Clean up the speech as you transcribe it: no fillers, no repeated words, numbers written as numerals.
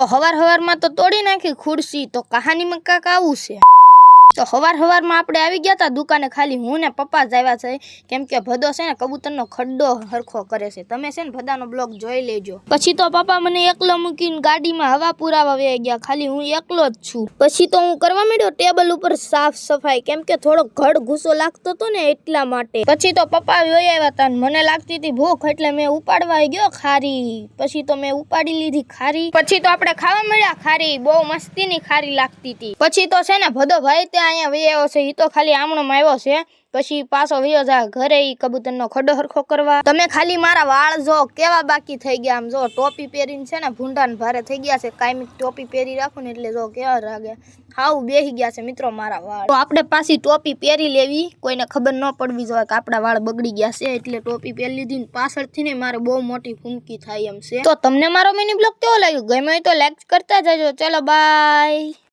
હવાર હવારમાં તો તોડી નાખી ખુરશી, તો કહાનીમાં કાંક આવું છે. તો હવારમાં આપણે આવી ગયા હતા દુકાને, ખાલી હું ને પપ્પા જ આવ્યા છે, કેમ કે ભદો છે ને કબૂતરનો ખડ્ડો હરખો કરે છે. તમે છે ને ભદાનો બ્લોગ જોઈ લેજો. પછી તો પપ્પા મને એકલો મૂકીને ગાડીમાં હવા પુરાવા વહી ગયા, ખાલી હું એકલો જ છું. પછી તો હું કરવા માંડ્યો ટેબલ ઉપર સાફ સફાઈ, કેમ કે થોડો ઘડ ઘૂસો લાગતો હતો ને એટલા માટે. પછી તો પપ્પા વહી આવ્યા હતા, મને લાગતી હતી ભૂખ, એટલે મેં ઉપાડવા ગયો ખારી. પછી તો મેં ઉપાડી લીધી ખારી. પછી તો આપણે ખાવા મળ્યા ખારી, બહુ મસ્તીની ખારી લાગતી હતી. પછી તો છે ને ભદો ભાઈ અહીંયા વયો છે, ઈ તો ખાલી આમણોમાં આવ્યો છે. પછી પાછો વયો જા ઘરે ઈ કબૂતરનો ખડો હરખો કરવા. તમે ખાલી મારા વાળ જો કેવા બાકી થઈ ગયા, આમ જો ટોપી પહેરીને છે ને ભૂંડાને ભારે થઈ ગયા છે. કાયમી ટોપી પહેરી રાખું ને એટલે જો કેવા લાગે, હાવ બેહી ગયા છે મિત્રો મારા વાળ. તો આપણે પાછી ટોપી પહેરી લેવી, કોઈને ખબર ન પડવી જોઈએ કે આપણા વાળ બગડી ગયા છે, એટલે ટોપી પહેરી લીધી. પાછળથી ને મારે બહુ મોટી ફૂંકી થાય એમ છે. તો તમને મારો મિની બ્લોગ કેવો લાગ્યો? ગમ્યો હોય તો લાઈક કરતા જજો. ચલો બાય.